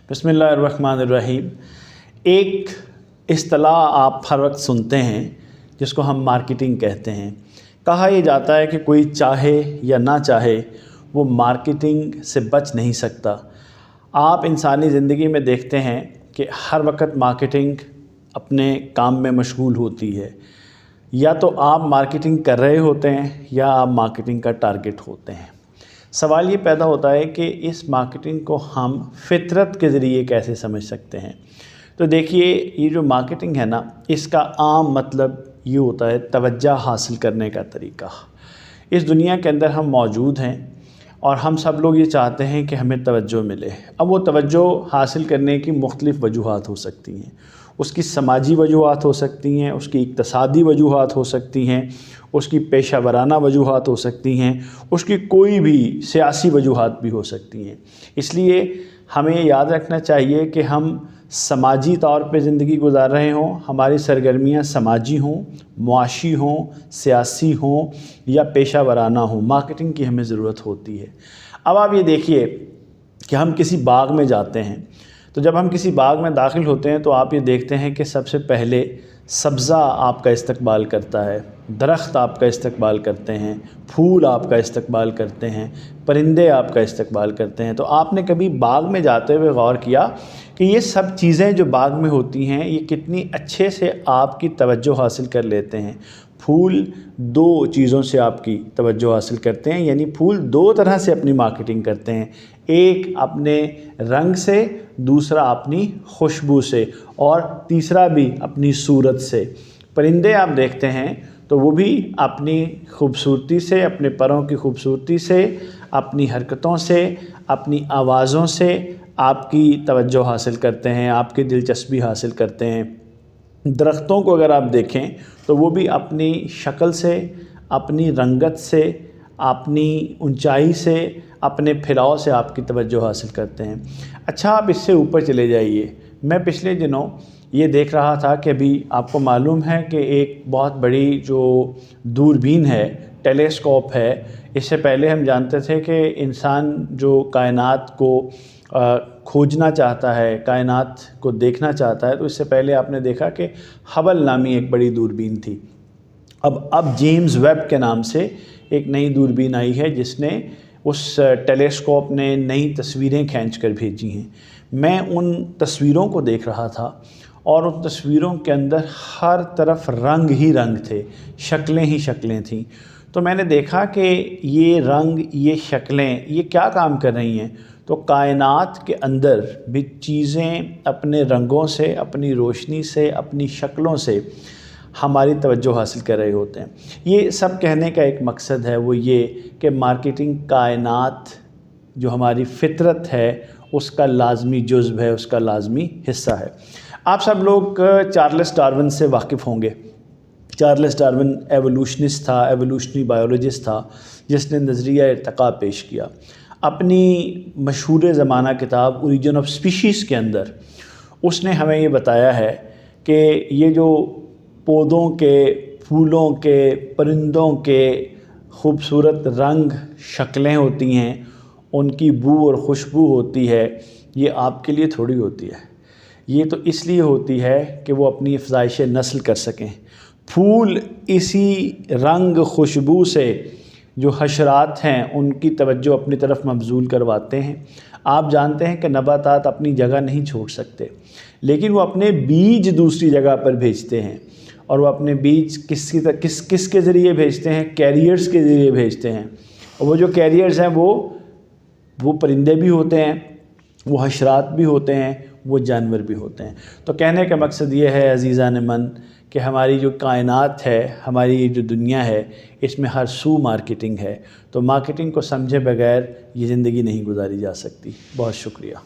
बिस्मिल्लाहिर्रहमानिर्रहीम। एक इस्तिलाह आप हर वक्त सुनते हैं जिसको हम मार्केटिंग कहते हैं। कहा यह जाता है कि कोई चाहे या ना चाहे वो मार्केटिंग से बच नहीं सकता। आप इंसानी ज़िंदगी में देखते हैं कि हर वक्त मार्केटिंग अपने काम में मशगूल होती है। या तो आप मार्केटिंग कर रहे होते हैं या आप मार्केटिंग का टारगेट होते हैं। सवाल ये पैदा होता है कि इस मार्केटिंग को हम फ़ितरत के ज़रिए कैसे समझ सकते हैं। तो देखिए, ये जो मार्केटिंग है ना, इसका आम मतलब ये होता है तवज्जो हासिल करने का तरीका। इस दुनिया के अंदर हम मौजूद हैं और हम सब लोग ये चाहते हैं कि हमें तवज्जो मिले। अब वो तवज्जो हासिल करने की मुख्तलिफ़ वजूहात हो सकती हैं। उसकी समाजी वजूहात हो सकती हैं, उसकी इक़्तिसादी वजूहात हो सकती हैं, उसकी पेशा वराना वजूहात हो सकती हैं, उसकी कोई भी सियासी वजूहात भी हो सकती हैं। इसलिए हमें याद रखना चाहिए कि हम समाजी तौर पे ज़िंदगी गुजार रहे हों, हमारी सरगर्मियाँ समाजी हों, मुआशी हों, सियासी हों या पेशा वराना हों, मार्केटिंग की हमें ज़रूरत होती है। अब आप ये देखिए कि हम किसी बाग में जाते हैं, तो जब हम किसी बाग में दाखिल होते हैं तो आप ये देखते हैं कि सबसे पहले सब्ज़ा आपका इस्तकबाल करता है, दरख्त आपका इस्तकबाल करते हैं, फूल आपका इस्तकबाल करते हैं, परिंदे आपका इस्तकबाल करते हैं। तो आपने कभी बाग में जाते हुए गौर किया कि ये सब चीज़ें जो बाग में होती हैं ये कितनी अच्छे से आपकी तवज्जो हासिल कर लेते हैं। फूल दो चीज़ों से आपकी तवज्जो हासिल करते हैं, यानी फूल दो तरह से अपनी मार्केटिंग करते हैं। एक अपने रंग से, दूसरा अपनी खुशबू से और तीसरा भी अपनी सूरत से। परिंदे आप देखते हैं तो वो भी अपनी खूबसूरती से, अपने परों की खूबसूरती से, अपनी हरकतों से, अपनी आवाज़ों से आपकी तवज्जो हासिल करते हैं, आपकी दिलचस्पी हासिल करते हैं। दरख्तों को अगर आप देखें तो वो भी अपनी शक्ल से, अपनी रंगत से, अपनी ऊंचाई से, अपने फैलाव से आपकी तवज्जो हासिल करते हैं। अच्छा, आप इससे ऊपर चले जाइए। मैं पिछले दिनों ये देख रहा था कि अभी आपको मालूम है कि एक बहुत बड़ी जो दूरबीन है, टेलीस्कोप है। इससे पहले हम जानते थे कि इंसान जो कायनात को खोजना चाहता है, कायनात को देखना चाहता है, तो इससे पहले आपने देखा कि हबल नामी एक बड़ी दूरबीन थी। अब जेम्स वेब के नाम से एक नई दूरबीन आई है जिसने उस टेलीस्कोप ने नई तस्वीरें खींच कर भेजी हैं। मैं उन तस्वीरों को देख रहा था और उन तस्वीरों के अंदर हर तरफ रंग ही रंग थे, शक्लें ही शक्लें थीं। तो मैंने देखा कि ये रंग, ये शक्लें, ये क्या काम कर रही हैं। तो कायनात के अंदर भी चीज़ें अपने रंगों से, अपनी रोशनी से, अपनी शक्लों से हमारी तवज्जो हासिल कर रहे होते हैं। ये सब कहने का एक मकसद है, वो ये कि मार्केटिंग कायनात जो हमारी फ़ितरत है उसका लाज़मी जुज़्व है, उसका लाज़मी हिस्सा है। आप सब लोग चार्ल्स डार्विन से वाकिफ़ होंगे। चार्ल्स डार्विन एवोल्यूशनिस्ट था, एवोल्यूशनरी बायोलॉजिस्ट था, जिसने नज़रिया इर्तिक़ा पेश किया। अपनी मशहूर ज़माना किताब ओरिजिन ऑफ स्पीशीज़ के अंदर उसने हमें ये बताया है कि ये जो पौधों के, फूलों के, परिंदों के खूबसूरत रंग, शक्लें होती हैं, उनकी बू और खुशबू होती है, ये आपके लिए थोड़ी होती है। ये तो इसलिए होती है कि वो अपनी अफज़ाइश नस्ल कर सकें। फूल इसी रंग, खुशबू से जो हशरात हैं उनकी तवज्जो अपनी तरफ मबजूल करवाते हैं। आप जानते हैं कि नबातात अपनी जगह नहीं छोड़ सकते, लेकिन वो अपने बीज दूसरी जगह पर भेजते हैं। और वो अपने बीज किसके ज़रिए भेजते हैं? कैरियर्स के ज़रिए भेजते हैं। और वो जो कैरियर्स हैं वो परिंदे भी होते हैं, वो हशरात भी होते हैं, वो जानवर भी होते हैं। तो कहने का मकसद ये है अज़ीज़ान मन कि हमारी जो कायनात है, हमारी ये जो दुनिया है, इसमें हर सू मार्केटिंग है। तो मार्केटिंग को समझे बगैर ये ज़िंदगी नहीं गुजारी जा सकती। बहुत शुक्रिया।